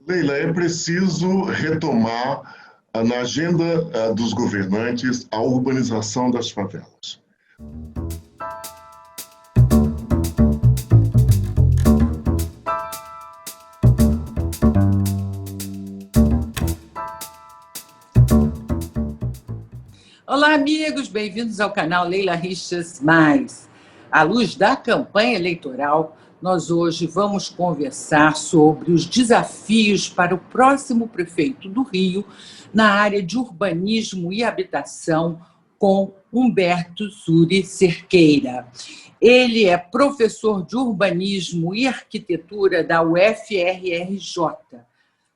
Leila, é preciso retomar na agenda dos governantes a urbanização das favelas. Olá, amigos, bem-vindos ao canal Leila Richas Mais. À luz da campanha eleitoral, nós hoje vamos conversar sobre os desafios para o próximo prefeito do Rio na área de urbanismo e habitação com Humberto Suri Cerqueira. Ele é professor de urbanismo e arquitetura da UFRRJ,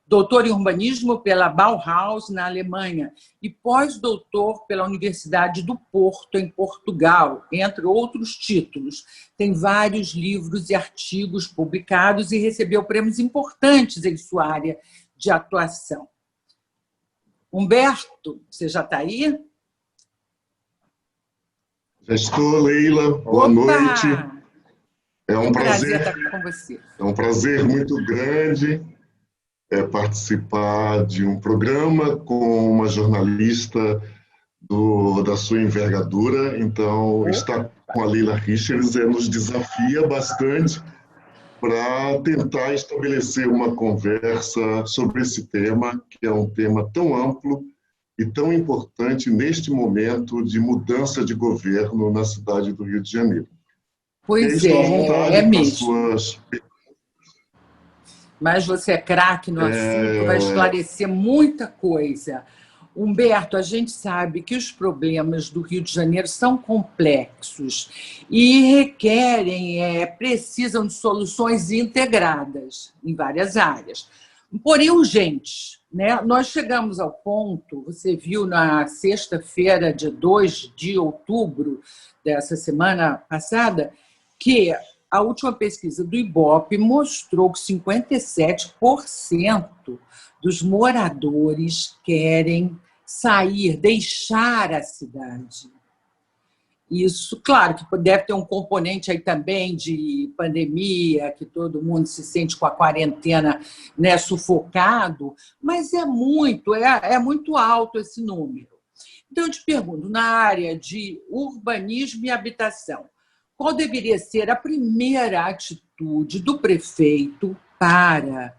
doutor em urbanismo pela Bauhaus, na Alemanha, e pós-doutor pela Universidade do Porto, em Portugal, entre outros títulos. Tem vários livros e artigos publicados e recebeu prêmios importantes em sua área de atuação. Humberto, você já está aí? Já estou, Leila. Boa noite. É um prazer estar com você. É um prazer muito grande participar de um programa com uma jornalista da sua envergadura. Então, estar com a Leila Richers nos desafia bastante para tentar estabelecer uma conversa sobre esse tema, que é um tema tão amplo e tão importante neste momento de mudança de governo na cidade do Rio de Janeiro. Pois é mesmo. Mas você é craque no assunto, vai esclarecer muita coisa. Humberto, a gente sabe que os problemas do Rio de Janeiro são complexos e precisam de soluções integradas em várias áreas, porém urgentes, né? Nós chegamos ao ponto, você viu na sexta-feira, dia 2 de outubro dessa semana passada, que a última pesquisa do Ibope mostrou que 57% dos moradores querem sair, deixar a cidade. Isso, claro, que deve ter um componente aí também de pandemia, que todo mundo se sente com a quarentena, né, sufocado, mas é muito alto esse número. Então, eu te pergunto, na área de urbanismo e habitação, qual deveria ser a primeira atitude do prefeito para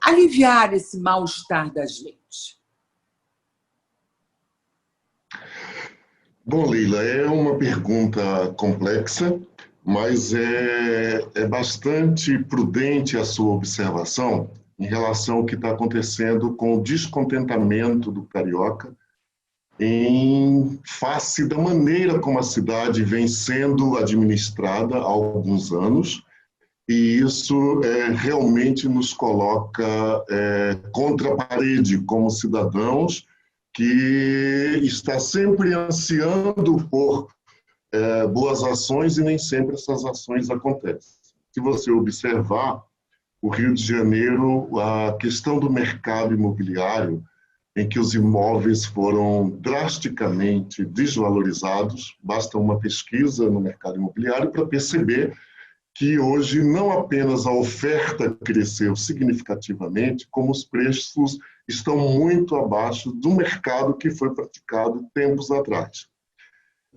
aliviar esse mal-estar da gente? Bom, Leila, é uma pergunta complexa, mas é bastante prudente a sua observação em relação ao que está acontecendo com o descontentamento do carioca em face da maneira como a cidade vem sendo administrada há alguns anos, e isso realmente nos coloca contra a parede como cidadãos que está sempre ansiando por boas ações e nem sempre essas ações acontecem. Se você observar, o Rio de Janeiro, a questão do mercado imobiliário, em que os imóveis foram drasticamente desvalorizados, basta uma pesquisa no mercado imobiliário para perceber que hoje não apenas a oferta cresceu significativamente, como os preços estão muito abaixo do mercado que foi praticado tempos atrás.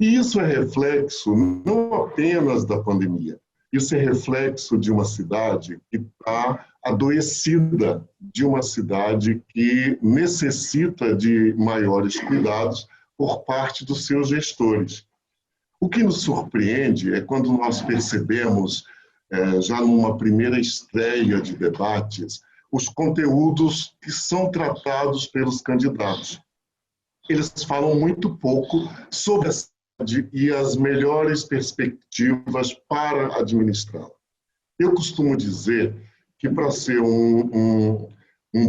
E isso é reflexo não apenas da pandemia, isso é reflexo de uma cidade que está adoecida, de uma cidade que necessita de maiores cuidados por parte dos seus gestores. O que nos surpreende é quando nós percebemos, já numa primeira estreia de debates, os conteúdos que são tratados pelos candidatos. Eles falam muito pouco sobre a cidade e as melhores perspectivas para administrá-la. Eu costumo dizer que para ser um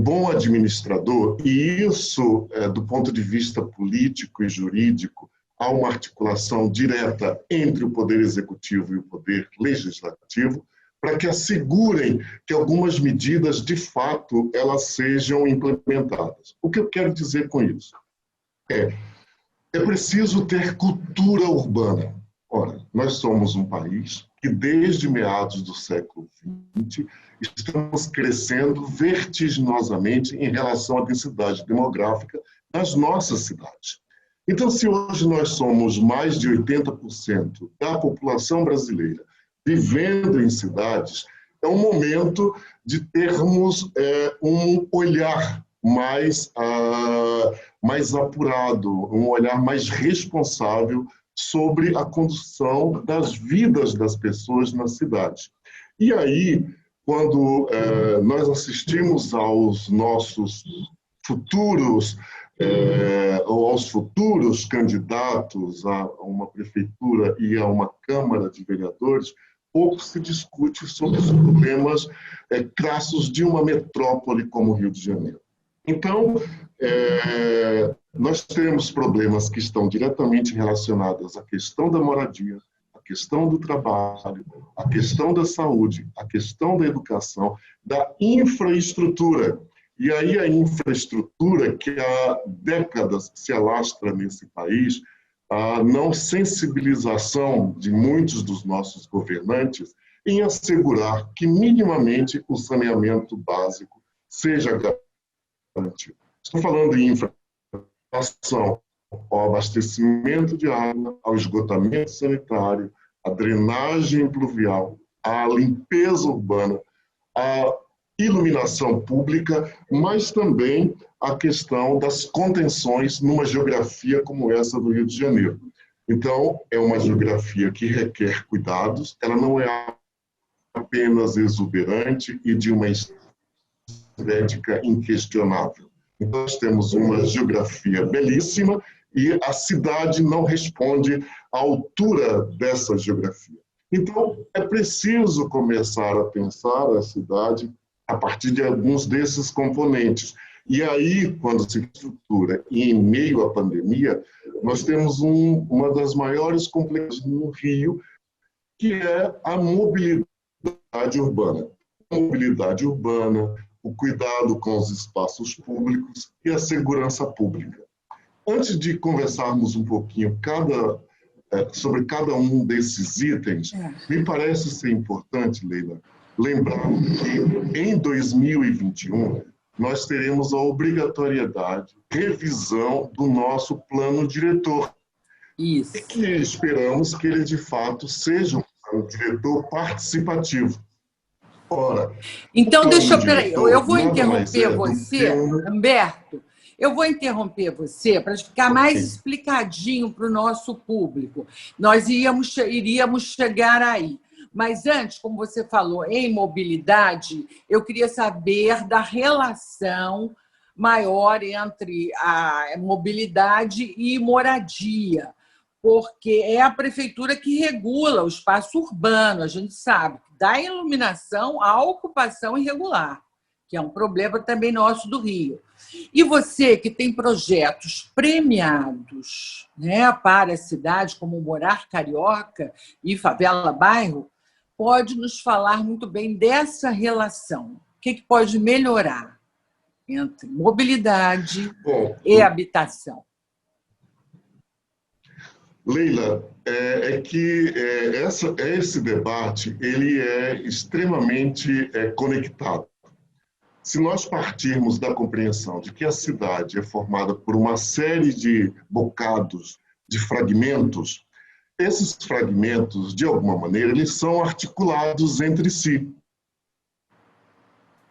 bom administrador, e isso, do ponto de vista político e jurídico, há uma articulação direta entre o Poder Executivo e o Poder Legislativo, para que assegurem que algumas medidas, de fato, elas sejam implementadas. O que eu quero dizer com isso? É preciso ter cultura urbana. Ora, nós somos um país que desde meados do século XX estamos crescendo vertiginosamente em relação à densidade demográfica das nossas cidades. Então, se hoje nós somos mais de 80% da população brasileira vivendo em cidades, é um momento de termos um olhar mais apurado, um olhar mais responsável sobre a condução das vidas das pessoas na cidade. E aí, quando nós assistimos aos nossos futuros ou aos futuros candidatos a uma prefeitura e a uma Câmara de Vereadores, pouco se discute sobre os problemas crassos de uma metrópole como o Rio de Janeiro. Então, nós temos problemas que estão diretamente relacionados à questão da moradia, à questão do trabalho, à questão da saúde, à questão da educação, da infraestrutura. E aí a infraestrutura que há décadas se alastra nesse país, a não sensibilização de muitos dos nossos governantes em assegurar que minimamente o saneamento básico seja garantido. Estou falando em infraestruturação, ao abastecimento de água, ao esgotamento sanitário, à drenagem pluvial, à limpeza urbana, à iluminação pública, mas também a questão das contenções numa geografia como essa do Rio de Janeiro. Então, é uma geografia que requer cuidados, ela não é apenas exuberante e de uma estética inquestionável. Então, nós temos uma geografia belíssima e a cidade não responde à altura dessa geografia. Então, é preciso começar a pensar a cidade a partir de alguns desses componentes. E aí, quando se estrutura e em meio à pandemia, nós temos uma das maiores complexidades no Rio, que é a mobilidade urbana. A mobilidade urbana, o cuidado com os espaços públicos e a segurança pública. Antes de conversarmos um pouquinho sobre cada um desses itens, me parece ser importante, Leila, lembrar que em 2021 nós teremos a obrigatoriedade, revisão do nosso plano diretor. Isso. E que esperamos que ele, de fato, seja um plano diretor participativo. Ora, então, peraí, eu vou interromper você, Humberto, eu vou interromper você para ficar mais explicadinho para o nosso público. Nós iríamos chegar aí. Mas antes, como você falou, em mobilidade, eu queria saber da relação maior entre a mobilidade e moradia, porque é a prefeitura que regula o espaço urbano, a gente sabe, da iluminação à ocupação irregular, que é um problema também nosso do Rio. E você que tem projetos premiados, né, para a cidade, como Morar Carioca e Favela Bairro, pode nos falar muito bem dessa relação. O que pode melhorar entre mobilidade e habitação? Leila, esse debate ele é extremamente conectado. Se nós partirmos da compreensão de que a cidade é formada por uma série de bocados, de fragmentos, esses fragmentos, de alguma maneira, eles são articulados entre si.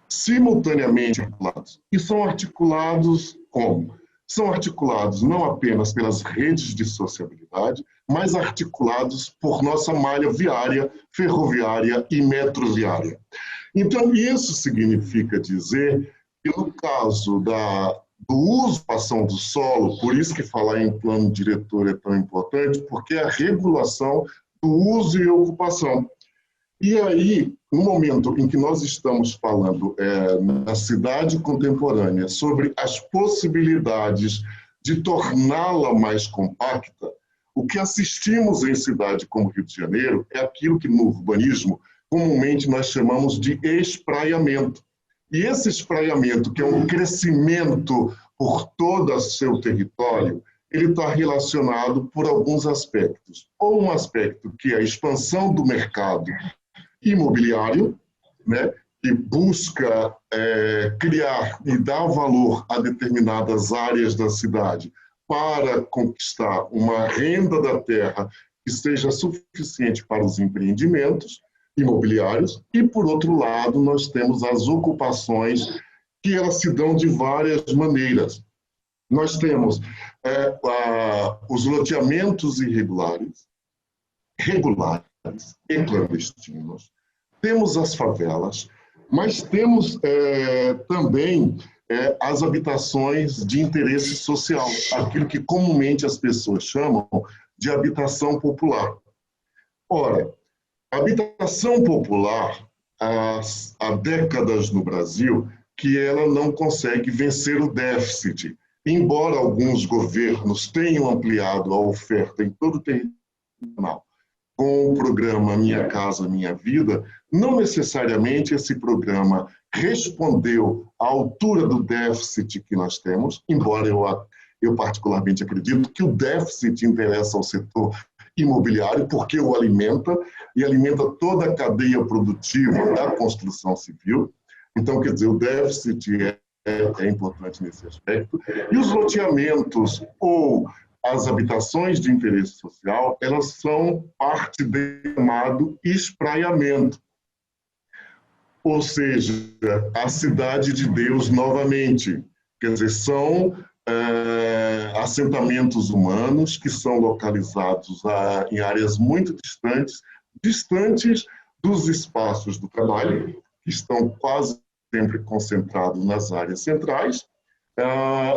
Simultaneamente articulados. E são articulados como? São articulados não apenas pelas redes de sociabilidade, mas articulados por nossa malha viária, ferroviária e metroviária. Então, isso significa dizer que, no caso do uso e ação do solo, por isso que falar em plano diretor é tão importante, porque é a regulação do uso e ocupação. E aí, no momento em que nós estamos falando na cidade contemporânea sobre as possibilidades de torná-la mais compacta, o que assistimos em cidade como Rio de Janeiro é aquilo que no urbanismo comumente nós chamamos de espraiamento. E esse espraiamento, que é um crescimento por todo o seu território, ele está relacionado por alguns aspectos. Ou um aspecto que é a expansão do mercado imobiliário, né, que busca criar e dar valor a determinadas áreas da cidade para conquistar uma renda da terra que seja suficiente para os empreendimentos imobiliários. E, por outro lado, nós temos as ocupações, que elas se dão de várias maneiras. Nós temos os loteamentos irregulares, regulares e clandestinos, temos as favelas, mas temos também as habitações de interesse social, aquilo que comumente as pessoas chamam de habitação popular. Ora, a habitação popular, há décadas no Brasil, que ela não consegue vencer o déficit. Embora alguns governos tenham ampliado a oferta em todo o território nacional, com o programa Minha Casa Minha Vida, não necessariamente esse programa respondeu à altura do déficit que nós temos, embora eu particularmente acredito que o déficit interessa ao setor imobiliário, porque o alimenta, e alimenta toda a cadeia produtiva da construção civil. Então, quer dizer, o déficit é importante nesse aspecto. E os loteamentos ou as habitações de interesse social, elas são parte do chamado espraiamento. Ou seja, a cidade de Deus novamente. Quer dizer, são assentamentos humanos que são localizados em áreas muito distantes dos espaços do trabalho, que estão quase sempre concentrados nas áreas centrais,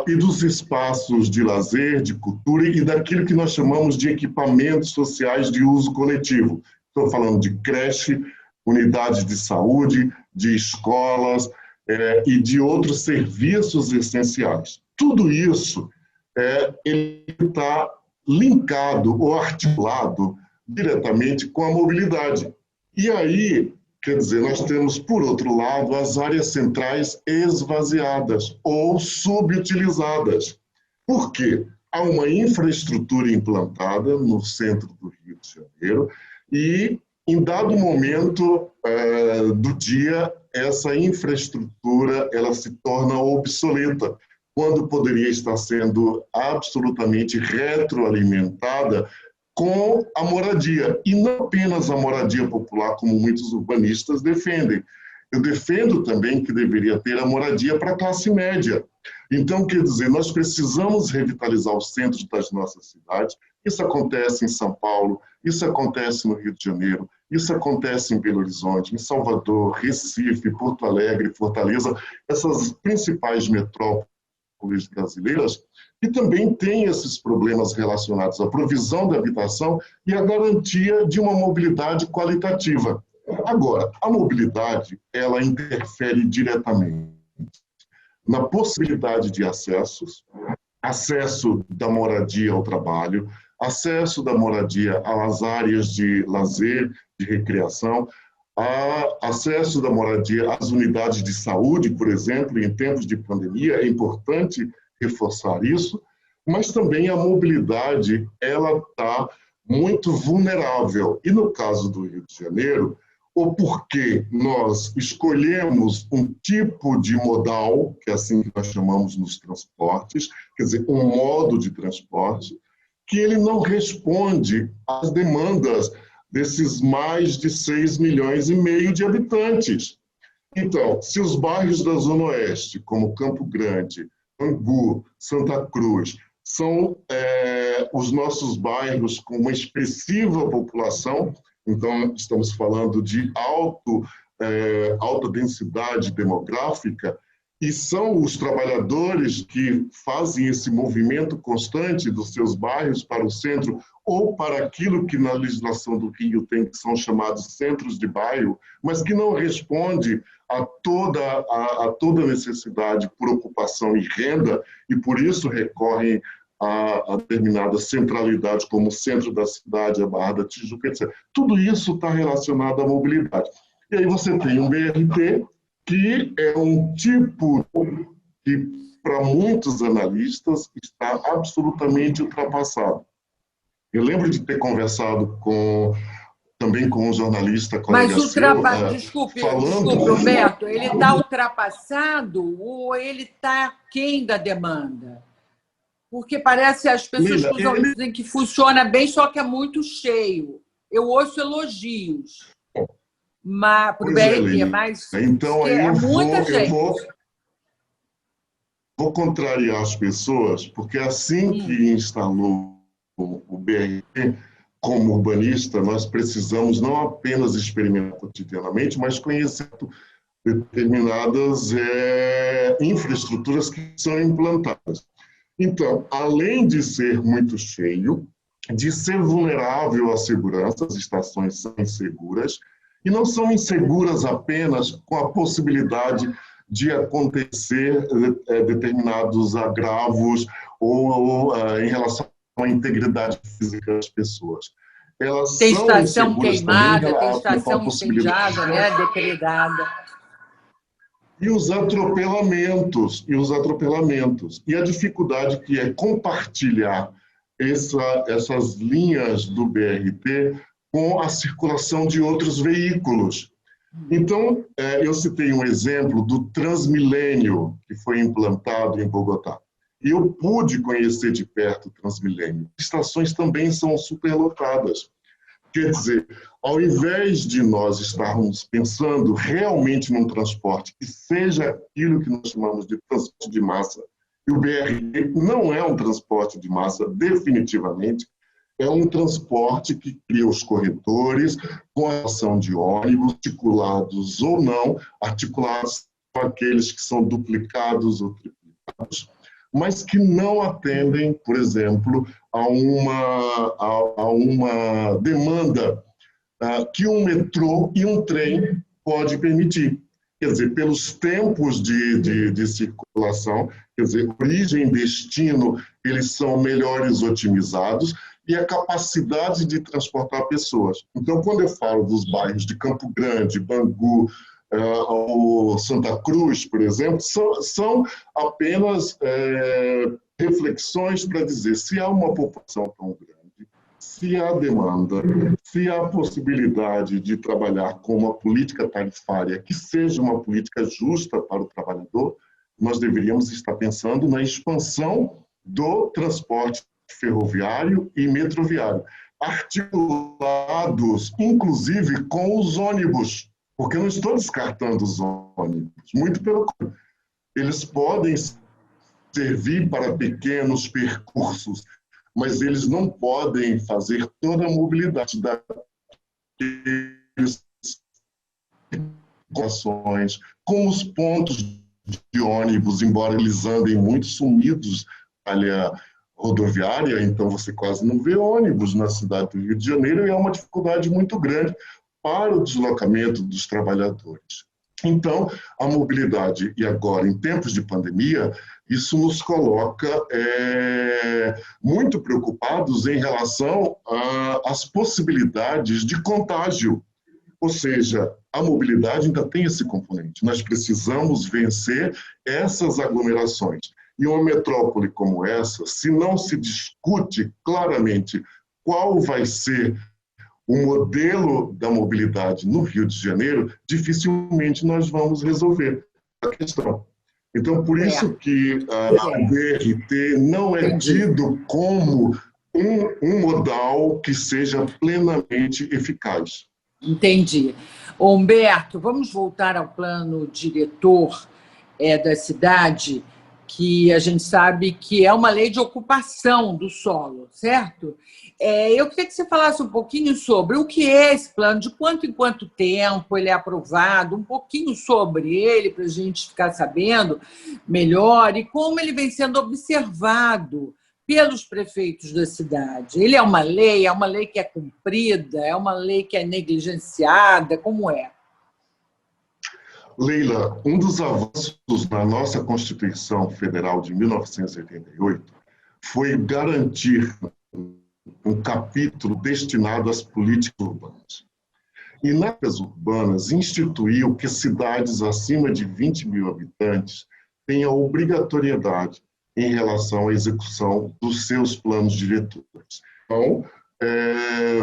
e dos espaços de lazer, de cultura e daquilo que nós chamamos de equipamentos sociais de uso coletivo. Estou falando de creche, unidades de saúde, de escolas e de outros serviços essenciais. Tudo isso ele está linkado ou articulado diretamente com a mobilidade. E aí, quer dizer, nós temos, por outro lado, as áreas centrais esvaziadas ou subutilizadas. Por quê? Há uma infraestrutura implantada no centro do Rio de Janeiro e, em dado momento do dia, essa infraestrutura ela se torna obsoleta, quando poderia estar sendo absolutamente retroalimentada com a moradia, e não apenas a moradia popular, como muitos urbanistas defendem. Eu defendo também que deveria ter a moradia para a classe média. Então, quer dizer, nós precisamos revitalizar os centros das nossas cidades. Isso acontece em São Paulo, isso acontece no Rio de Janeiro, isso acontece em Belo Horizonte, em Salvador, Recife, Porto Alegre, Fortaleza, essas principais metrópoles brasileiras, que também têm esses problemas relacionados à provisão da habitação e à garantia de uma mobilidade qualitativa. Agora, a mobilidade, ela interfere diretamente na possibilidade de acessos, acesso da moradia ao trabalho, acesso da moradia às áreas de lazer, de recreação, acesso da moradia às unidades de saúde, por exemplo, em tempos de pandemia, é importante reforçar isso, mas também a mobilidade ela está muito vulnerável. E no caso do Rio de Janeiro, o porquê nós escolhemos um tipo de modal, que é assim que nós chamamos nos transportes, quer dizer, um modo de transporte, que ele não responde às demandas desses mais de 6,5 milhões de habitantes. Então, se os bairros da Zona Oeste, como Campo Grande, Angu, Santa Cruz, são os nossos bairros com uma expressiva população, então estamos falando de alta densidade demográfica, e são os trabalhadores que fazem esse movimento constante dos seus bairros para o centro ou para aquilo que na legislação do Rio tem, que são chamados centros de bairro, mas que não responde a toda necessidade por ocupação e renda, e por isso recorrem a determinada centralidade, como o centro da cidade, a Barra da Tijuca, etc. Tudo isso está relacionado à mobilidade. E aí você tem um BRT, que é um tipo que, para muitos analistas, está absolutamente ultrapassado. Eu lembro de ter conversado também com um jornalista Mas colega seu, desculpe, falando... Roberto, ele está ultrapassado ou ele está aquém da demanda? Porque parece as pessoas Leila, dizem que funciona bem, só que é muito cheio. Eu ouço elogios para o BRT, mas então aí é muita eu gente. vou contrariar as pessoas, porque assim que instalou o BRT, como urbanista, nós precisamos não apenas experimentar cotidianamente, mas conhecer determinadas infraestruturas que são implantadas. Então, além de ser muito cheio, de ser vulnerável à segurança, as estações são inseguras, e não são inseguras apenas com a possibilidade de acontecer determinados agravos ou em relação à integridade física das pessoas. Elas tem são estação queimada, tem estação incendiada, né, depredada. E os atropelamentos. E a dificuldade que é compartilhar essas linhas do BRT com a circulação de outros veículos. Então, eu citei um exemplo do Transmilênio, que foi implantado em Bogotá. E eu pude conhecer de perto o Transmilênio. As estações também são superlotadas. Quer dizer, ao invés de nós estarmos pensando realmente num transporte que seja aquilo que nós chamamos de transporte de massa, e o BRT não é um transporte de massa, definitivamente, é um transporte que cria os corredores com a ação de ônibus, articulados ou não, articulados com aqueles que são duplicados ou triplicados, mas que não atendem, por exemplo, a uma demanda que um metrô e um trem pode permitir. Quer dizer, pelos tempos de circulação, quer dizer, origem e destino, eles são melhores otimizados, e a capacidade de transportar pessoas. Então, quando eu falo dos bairros de Campo Grande, Bangu, ou Santa Cruz, por exemplo, são apenas reflexões para dizer se há uma população tão grande, se há demanda, se há possibilidade de trabalhar com uma política tarifária que seja uma política justa para o trabalhador, nós deveríamos estar pensando na expansão do transporte ferroviário e metroviário, articulados, inclusive, com os ônibus, porque eu não estou descartando os ônibus, muito pelo contrário. Eles podem servir para pequenos percursos, mas eles não podem fazer toda a mobilidade daqueles com os pontos de ônibus, embora eles andem muito sumidos ali rodoviária, então você quase não vê ônibus na cidade do Rio de Janeiro e é uma dificuldade muito grande para o deslocamento dos trabalhadores. Então, a mobilidade, e agora em tempos de pandemia, isso nos coloca muito preocupados em relação às possibilidades de contágio. Ou seja, a mobilidade ainda tem esse componente. Nós precisamos vencer essas aglomerações. E uma metrópole como essa, se não se discute claramente qual vai ser o modelo da mobilidade no Rio de Janeiro, dificilmente nós vamos resolver a questão. Então, por isso que o BRT não é tido como um modal que seja plenamente eficaz. Entendi. Humberto, vamos voltar ao plano diretor da cidade, que a gente sabe que é uma lei de ocupação do solo, certo? Eu queria que você falasse um pouquinho sobre o que é esse plano, de quanto em quanto tempo ele é aprovado, um pouquinho sobre ele, para a gente ficar sabendo melhor, e como ele vem sendo observado pelos prefeitos da cidade. Ele é uma lei que é cumprida, é uma lei que é negligenciada, como é? Leila, um dos avanços na nossa Constituição Federal de 1988 foi garantir um capítulo destinado às políticas urbanas. E nas políticas urbanas instituiu que cidades acima de 20 mil habitantes têm a obrigatoriedade em relação à execução dos seus planos diretores. Então,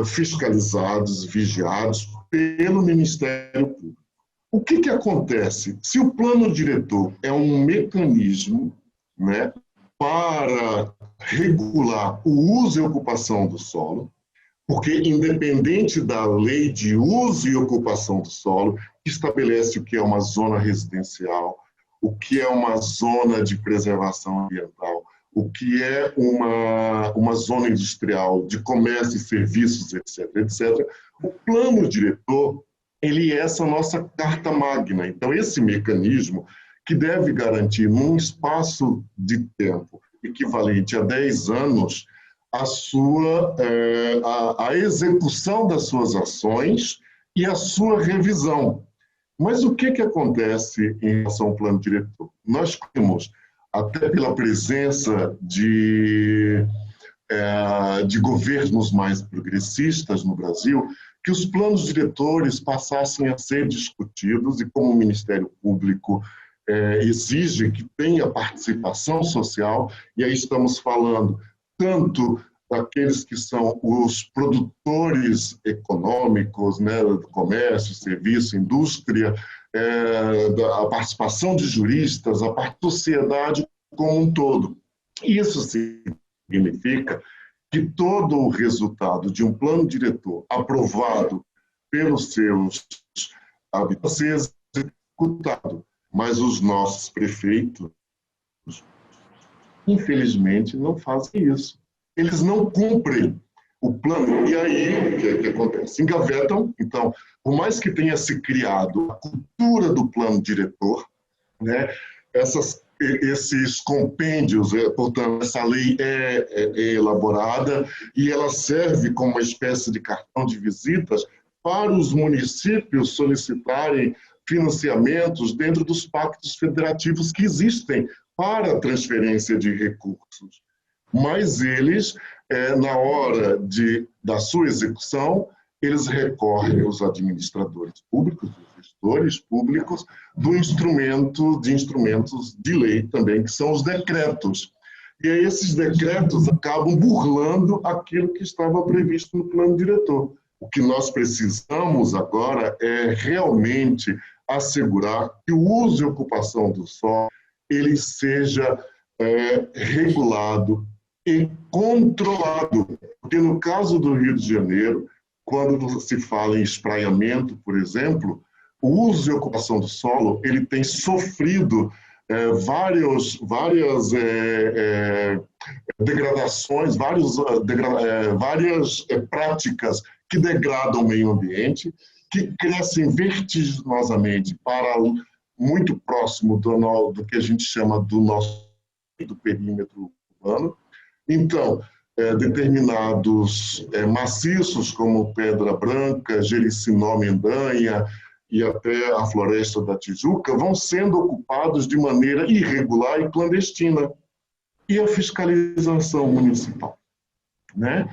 fiscalizados, vigiados pelo Ministério Público. O que acontece? Se o plano diretor é um mecanismo, né, para regular o uso e ocupação do solo, porque independente da lei de uso e ocupação do solo, que estabelece o que é uma zona residencial, o que é uma zona de preservação ambiental, o que é uma zona industrial de comércio e serviços, etc., etc., o plano diretor, ele é essa nossa carta magna. Então, esse mecanismo que deve garantir, num espaço de tempo equivalente a 10 anos, a execução das suas ações e a sua revisão. Mas o que acontece em relação ao plano diretor? Nós temos, até pela presença de governos mais progressistas no Brasil, que os planos diretores passassem a ser discutidos e como o Ministério Público exige que tenha participação social, e aí estamos falando tanto daqueles que são os produtores econômicos, né, do comércio, serviço, indústria, a participação de juristas, a parte da sociedade como um todo. Isso significa que todo o resultado de um plano diretor aprovado pelos seus habitantes ser executado, mas os nossos prefeitos, infelizmente, não fazem isso. Eles não cumprem o plano. E aí, o que acontece? Engavetam. Então, por mais que tenha se criado a cultura do plano diretor, né, esses compêndios, portanto, essa lei é elaborada e ela serve como uma espécie de cartão de visitas para os municípios solicitarem financiamentos dentro dos pactos federativos que existem para a transferência de recursos. Mas eles, na hora da sua execução, eles recorrem aos administradores públicos, os gestores públicos, de instrumentos de lei também, que são os decretos. E aí esses decretos acabam burlando aquilo que estava previsto no plano diretor. O que nós precisamos agora é realmente assegurar que o uso e ocupação do solo ele seja regulado e controlado. Porque no caso do Rio de Janeiro, quando se fala em espraiamento, por exemplo, o uso e ocupação do solo ele tem sofrido várias degradações, várias práticas que degradam o meio ambiente, que crescem vertiginosamente para muito próximo do que a gente chama do perímetro urbano. Então, determinados maciços, como Pedra Branca, Jericinó, Mendanha e até a Floresta da Tijuca, vão sendo ocupados de maneira irregular e clandestina. E a fiscalização municipal, né?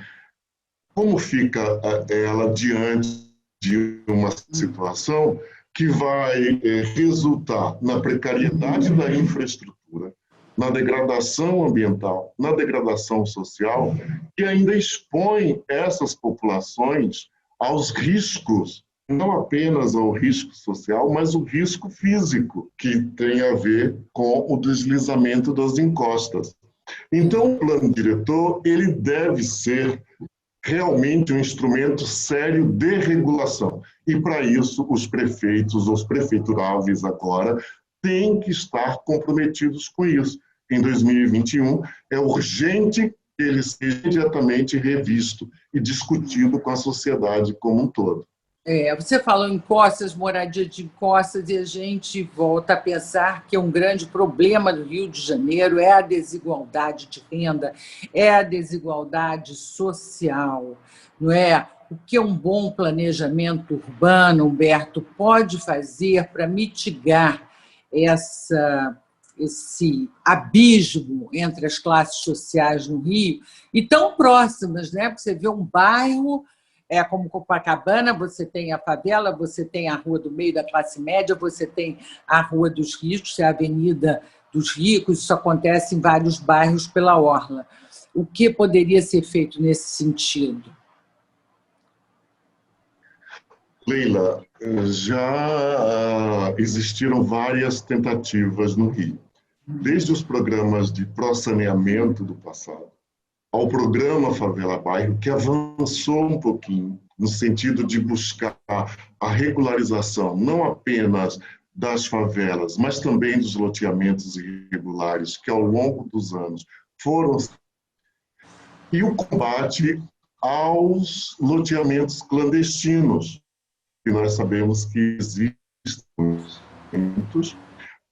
Como fica ela diante de uma situação que vai resultar na precariedade da infraestrutura, na degradação ambiental, na degradação social, e ainda expõe essas populações aos riscos, não apenas ao risco social, mas o risco físico, que tem a ver com o deslizamento das encostas. Então, o plano diretor ele deve ser realmente um instrumento sério de regulação. E, para isso, os prefeitos, os prefeituráveis agora, têm que estar comprometidos com isso. Em 2021, é urgente que ele seja imediatamente revisto e discutido com a sociedade como um todo. Você falou em encostas, moradia de encostas, e a gente volta a pensar que um grande problema do Rio de Janeiro é a desigualdade de renda, é a desigualdade social, não é? O que um bom planejamento urbano, Humberto, pode fazer para mitigar esse abismo entre as classes sociais no Rio, e tão próximas, né? Porque você vê um bairro como Copacabana, você tem a favela, você tem a Rua do Meio da Classe Média, você tem a Rua dos Ricos, a Avenida dos ricos, isso acontece em vários bairros pela orla. O que poderia ser feito nesse sentido? Leila, já existiram várias tentativas no Rio, desde os programas de pró-saneamento do passado, ao programa Favela Bairro, que avançou um pouquinho no sentido de buscar a regularização, não apenas das favelas, mas também dos loteamentos irregulares, que ao longo dos anos foram... E o combate aos loteamentos clandestinos, que nós sabemos que existem muitos.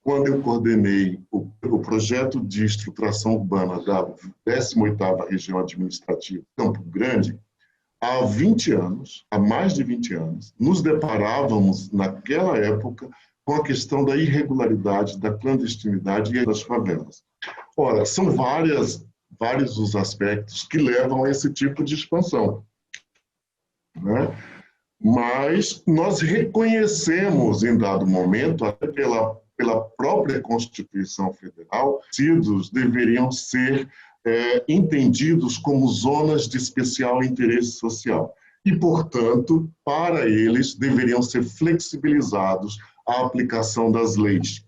Quando eu coordenei o projeto de estruturação urbana da 18ª Região Administrativa Campo Grande, há 20 anos, há mais de 20 anos, nos deparávamos, naquela época, com a questão da irregularidade, da clandestinidade e das favelas. Ora, são vários os aspectos que levam a esse tipo de expansão, né? Mas nós reconhecemos, em dado momento, até pela própria Constituição Federal, sítios deveriam ser entendidos como zonas de especial interesse social e, portanto, para eles deveriam ser flexibilizados a aplicação das leis.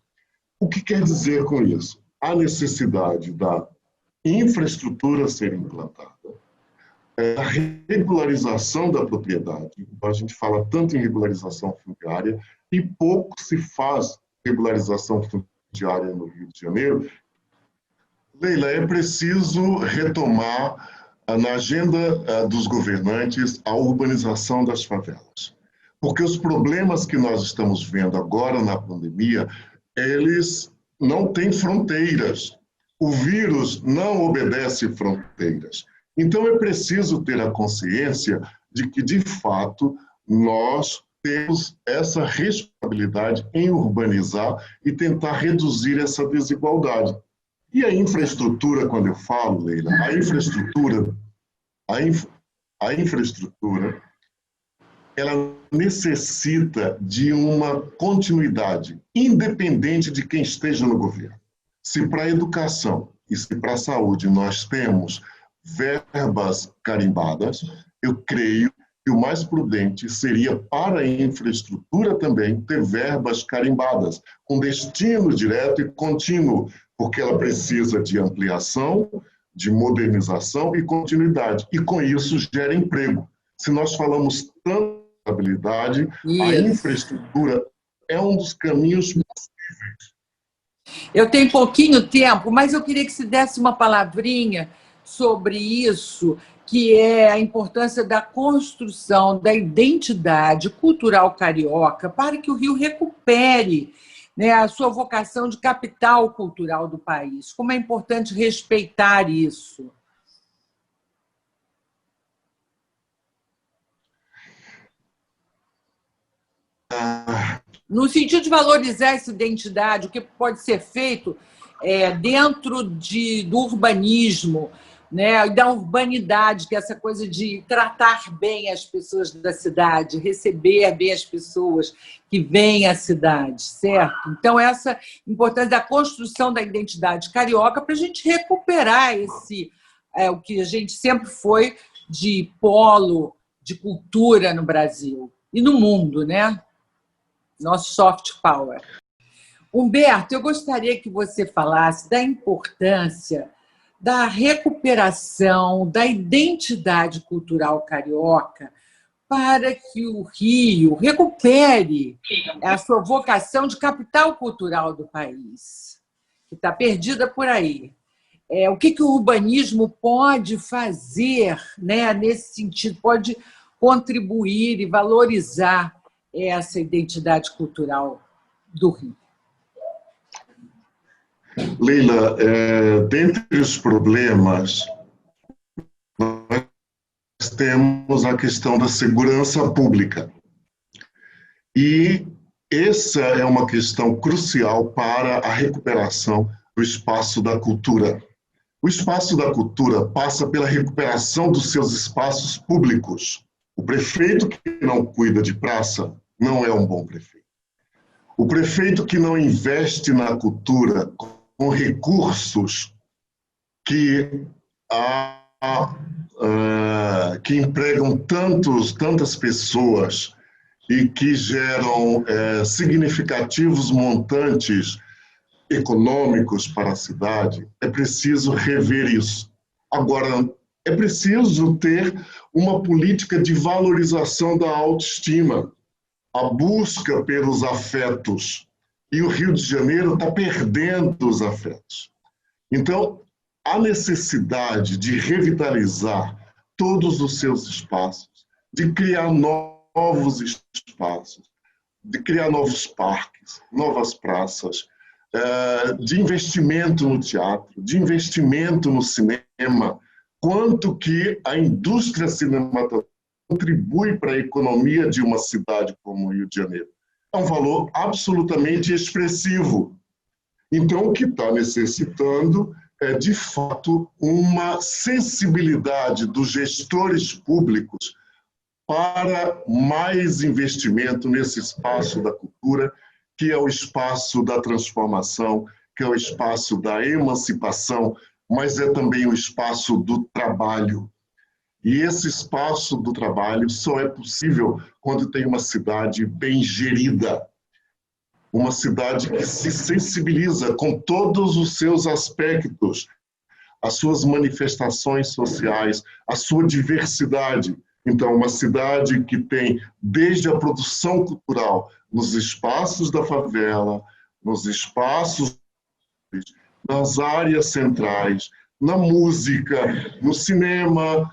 O que quer dizer com isso? A necessidade da infraestrutura ser implantada, a regularização da propriedade. A gente fala tanto em regularização fundiária e pouco se faz regularização fundiária no Rio de Janeiro. Leila, é preciso retomar na agenda dos governantes a urbanização das favelas, porque os problemas que nós estamos vendo agora na pandemia, eles não têm fronteiras. O vírus não obedece fronteiras. Então, é preciso ter a consciência de que, de fato, nós temos essa responsabilidade em urbanizar e tentar reduzir essa desigualdade. E a infraestrutura, quando eu falo, Leila, a infraestrutura, ela necessita de uma continuidade, independente de quem esteja no governo. Se para a educação e se para a saúde nós temos verbas carimbadas, eu creio que o mais prudente seria para a infraestrutura também ter verbas carimbadas, com destino direto e contínuo, porque ela precisa de ampliação, de modernização e continuidade. E com isso gera emprego. Se nós falamos tanto de estabilidade, a infraestrutura é um dos caminhos possíveis. Eu tenho pouquinho tempo, mas eu queria que se desse uma palavrinha sobre isso, que é a importância da construção da identidade cultural carioca para que o Rio recupere, né, a sua vocação de capital cultural do país. Como é importante respeitar isso. No sentido de valorizar essa identidade, o que pode ser feito dentro do urbanismo, né, da urbanidade, que é essa coisa de tratar bem as pessoas da cidade, receber bem as pessoas que vêm à cidade, certo? Então, essa importância da construção da identidade carioca para a gente recuperar o que a gente sempre foi de polo de cultura no Brasil e no mundo, né? Nosso soft power. Humberto, eu gostaria que você falasse da importância da recuperação da identidade cultural carioca para que o Rio recupere a sua vocação de capital cultural do país, que está perdida por aí. O que o urbanismo pode fazer, né, nesse sentido, pode contribuir e valorizar essa identidade cultural do Rio? Leila, dentre os problemas, nós temos a questão da segurança pública. E essa é uma questão crucial para a recuperação do espaço da cultura. O espaço da cultura passa pela recuperação dos seus espaços públicos. O prefeito que não cuida de praça não é um bom prefeito. O prefeito que não investe na cultura, com recursos que, que empregam tantas pessoas e que geram significativos montantes econômicos para a cidade, é preciso rever isso. Agora, é preciso ter uma política de valorização da autoestima, a busca pelos afetos. E o Rio de Janeiro está perdendo os afetos. Então, há necessidade de revitalizar todos os seus espaços, de criar novos espaços, de criar novos parques, novas praças, de investimento no teatro, de investimento no cinema, quanto que a indústria cinematográfica contribui para a economia de uma cidade como o Rio de Janeiro. É um valor absolutamente expressivo. Então, o que está necessitando é, de fato, uma sensibilidade dos gestores públicos para mais investimento nesse espaço da cultura, que é o espaço da transformação, que é o espaço da emancipação, mas é também o espaço do trabalho. E esse espaço do trabalho só é possível quando tem uma cidade bem gerida, uma cidade que se sensibiliza com todos os seus aspectos, as suas manifestações sociais, a sua diversidade. Então, uma cidade que tem desde a produção cultural, nos espaços da favela, nos espaços, nas áreas centrais, na música, no cinema,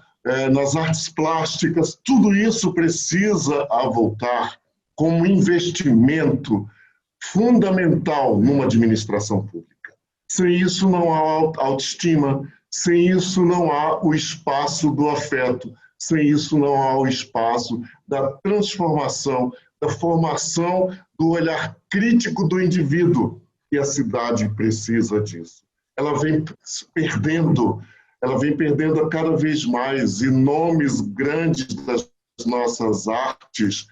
nas artes plásticas, tudo isso precisa voltar como investimento fundamental numa administração pública. Sem isso não há autoestima, sem isso não há o espaço do afeto, sem isso não há o espaço da transformação, da formação do olhar crítico do indivíduo. E a cidade precisa disso. Ela vem perdendo a cada vez mais, e nomes grandes das nossas artes,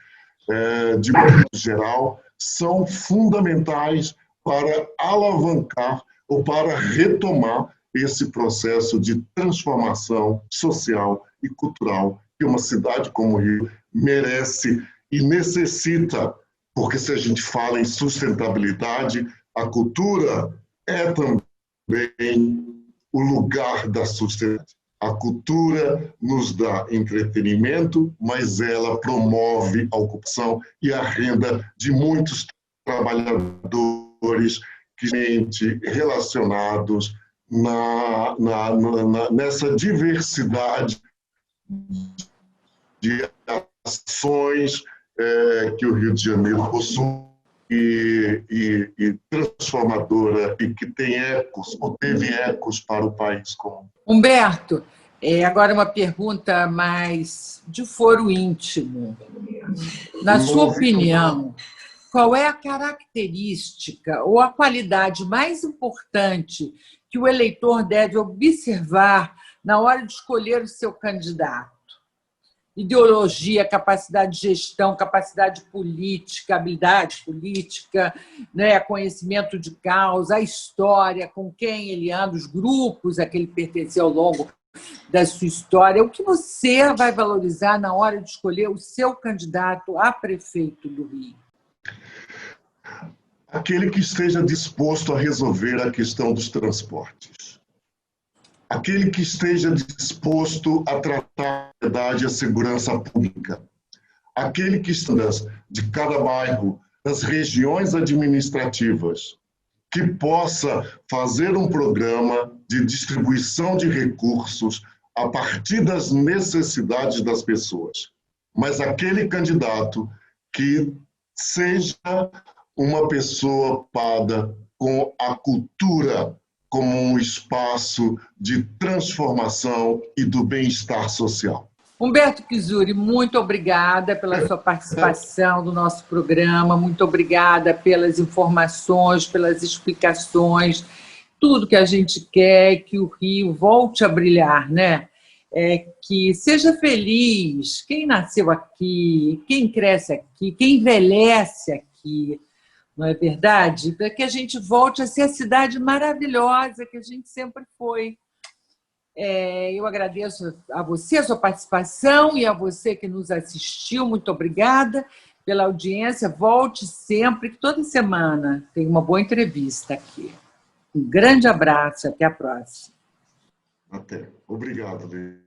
de modo geral, são fundamentais para alavancar ou para retomar esse processo de transformação social e cultural que uma cidade como o Rio merece e necessita, porque se a gente fala em sustentabilidade, a cultura é também o lugar da sustentabilidade. A cultura nos dá entretenimento, mas ela promove a ocupação e a renda de muitos trabalhadores relacionados nessa diversidade de ações que o Rio de Janeiro possui e transformadora e que tem ecos, ou teve ecos para o país como. Humberto, agora uma pergunta mais de foro íntimo. Na sua opinião, qual é a característica ou a qualidade mais importante que o eleitor deve observar na hora de escolher o seu candidato? Ideologia, capacidade de gestão, capacidade política, habilidade política, né, conhecimento de causa, a história, com quem ele anda, os grupos a que ele pertenceu ao longo da sua história. O que você vai valorizar na hora de escolher o seu candidato a prefeito do Rio? Aquele que esteja disposto a resolver a questão dos transportes. Aquele que esteja disposto a tratar a verdade e a segurança pública. Aquele que esteja de cada bairro, das regiões administrativas, que possa fazer um programa de distribuição de recursos a partir das necessidades das pessoas. Mas aquele candidato que seja uma pessoa ocupada com a cultura como um espaço de transformação e do bem-estar social. Humberto Kizuri, muito obrigada pela sua participação no nosso programa, muito obrigada pelas informações, pelas explicações, tudo que a gente quer é que o Rio volte a brilhar, né? Que seja feliz quem nasceu aqui, quem cresce aqui, quem envelhece aqui, não é verdade? Para que a gente volte a ser a cidade maravilhosa que a gente sempre foi. Eu agradeço a você, a sua participação, e a você que nos assistiu. Muito obrigada pela audiência. Volte sempre, que toda semana tem uma boa entrevista aqui. Um grande abraço, até a próxima. Até. Obrigado, Leila.